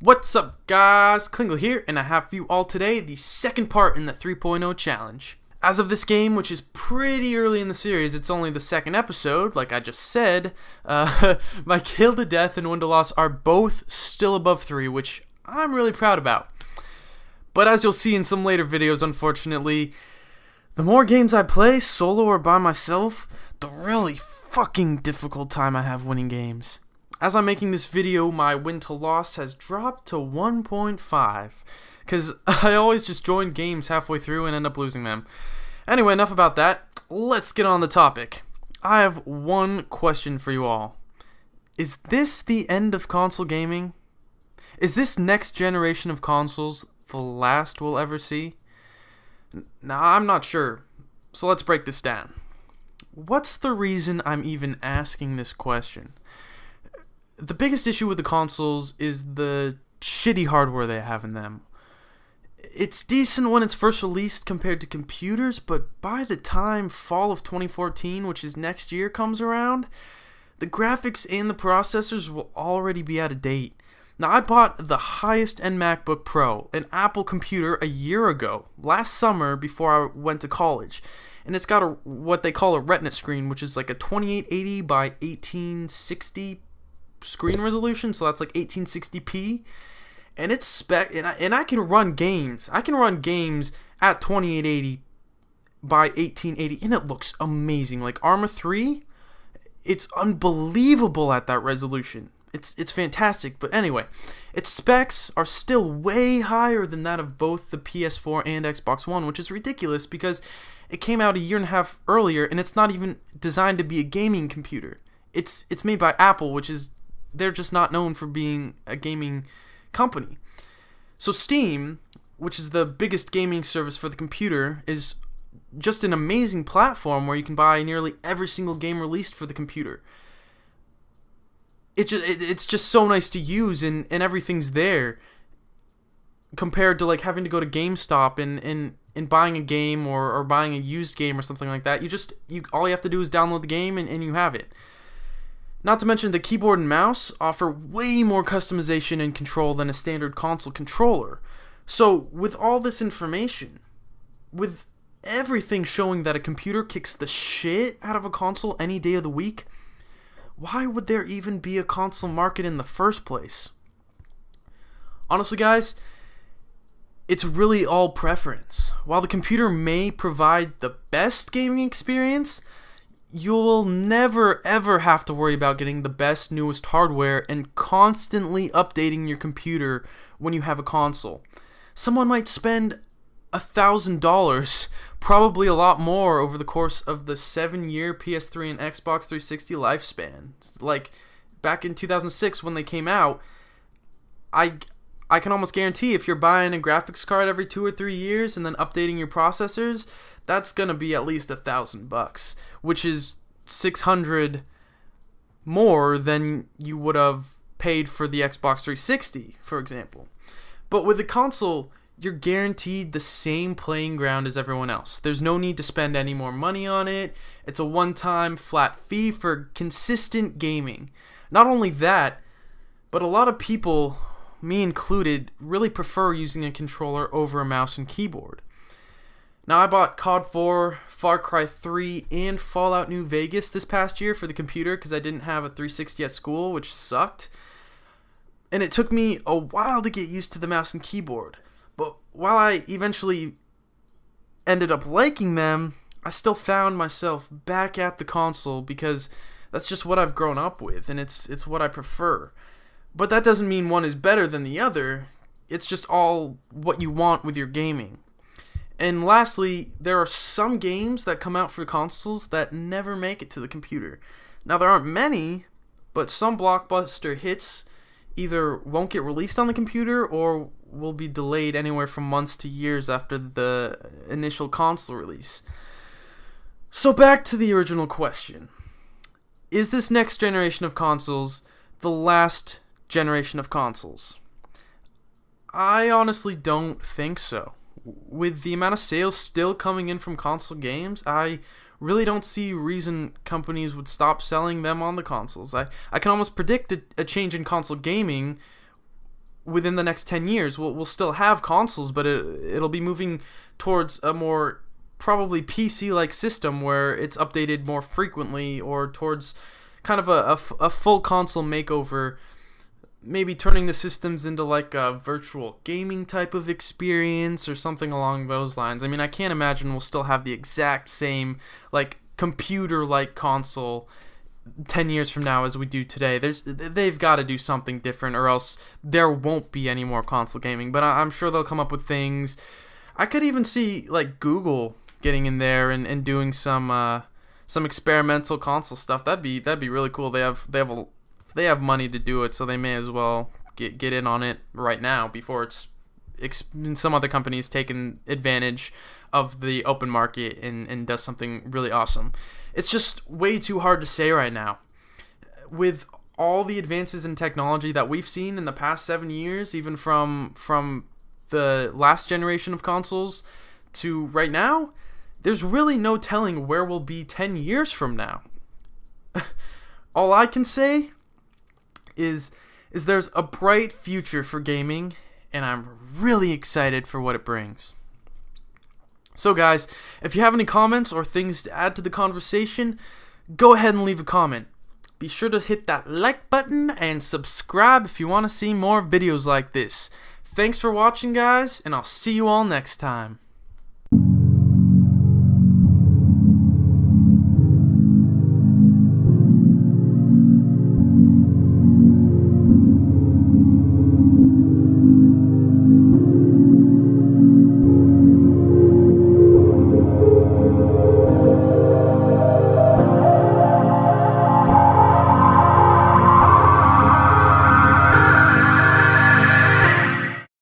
What's up, guys? Klingle here, and I have for you all today the second part in the 3.0 challenge. As of this game, which is pretty early in the series, it's only the second episode, like I just said, my kill to death and win to loss are both still above 3, which I'm really proud about. But as you'll see in some later videos, unfortunately, the more games I play, solo or by myself, the really fucking difficult time I have winning games. As I'm making this video, my win to loss has dropped to 1.5, because I always just join games halfway through and end up losing them. Anyway, enough about that. Let's get on the topic. I have one question for you all. Is this the end of console gaming? Is this next generation of consoles the last we'll ever see? Now, I'm not sure, so let's break this down. What's the reason I'm even asking this question? The biggest issue with the consoles is the shitty hardware they have in them. It's decent when it's first released compared to computers, but by the time fall of 2014, which is next year, comes around, the graphics and the processors will already be out of date. Now, I bought the highest end MacBook Pro, an Apple computer, a year ago, last summer before I went to college. And it's got what they call a Retina screen, which is like a 2880 by 1860 screen resolution, so that's like 1860p, and it's and I can run games. I can run games at 2880 by 1880, and it looks amazing. Like Arma 3, it's unbelievable at that resolution. It's fantastic. But anyway, its specs are still way higher than that of both the PS4 and Xbox One, which is ridiculous because it came out a year and a half earlier, and it's not even designed to be a gaming computer. It's made by Apple, which is they're just not known for being a gaming company. So Steam, which is the biggest gaming service for the computer, is just an amazing platform where you can buy nearly every single game released for the computer. It's just so nice to use, and everything's there compared to like having to go to GameStop and buying a game or buying a used game or something like that. All you have to do is download the game and you have it. Not to mention the keyboard and mouse offer way more customization and control than a standard console controller. So with all this information, with everything showing that a computer kicks the shit out of a console any day of the week, why would there even be a console market in the first place? Honestly, guys, it's really all preference. While the computer may provide the best gaming experience, you'll never ever have to worry about getting the best, newest hardware and constantly updating your computer when you have a console. Someone might spend $1,000, probably a lot more, over the course of the 7-year PS3 and Xbox 360 lifespan. Like, back in 2006 when they came out, I can almost guarantee if you're buying a graphics card every 2 or 3 years and then updating your processors, that's gonna be at least $1,000, which is $600 more than you would have paid for the Xbox 360, for example. But with the console, you're guaranteed the same playing ground as everyone else. There's no need to spend any more money on it. It's a one-time flat fee for consistent gaming. Not only that, but a lot of people, me included, really prefer using a controller over a mouse and keyboard. Now, I bought COD 4, Far Cry 3, and Fallout New Vegas this past year for the computer because I didn't have a 360 at school, which sucked. And it took me a while to get used to the mouse and keyboard. But while I eventually ended up liking them, I still found myself back at the console because that's just what I've grown up with, and it's what I prefer. But that doesn't mean one is better than the other. It's just all what you want with your gaming. And lastly, there are some games that come out for consoles that never make it to the computer. Now, there aren't many, but some blockbuster hits either won't get released on the computer or will be delayed anywhere from months to years after the initial console release. So back to the original question. Is this next generation of consoles the last generation of consoles? I honestly don't think so. With the amount of sales still coming in from console games, I really don't see reason companies would stop selling them on the consoles. I can almost predict a change in console gaming within the next 10 years. We'll still have consoles, but it'll be moving towards a more probably PC-like system where it's updated more frequently, or towards kind of a full console makeover, maybe turning the systems into like a virtual gaming type of experience or something along those lines. I mean, I can't imagine we'll still have the exact same like computer-like console 10 years from now as we do today. They've got to do something different, or else there won't be any more console gaming. But I'm sure they'll come up with things. I could even see like Google getting in there and doing some experimental console stuff. That'd be really cool. They have money to do it, so they may as well get in on it right now before it's some other companies taking advantage of the open market and does something really awesome. It's just way too hard to say right now. With all the advances in technology that we've seen in the past 7 years, even from the last generation of consoles to right now, there's really no telling where we'll be 10 years from now. All I can say is there's a bright future for gaming, and I'm really excited for what it brings. So guys, if you have any comments or things to add to the conversation, go ahead and leave a comment. Be sure to hit that like button and subscribe if you want to see more videos like this. Thanks for watching, guys, and I'll see you all next time.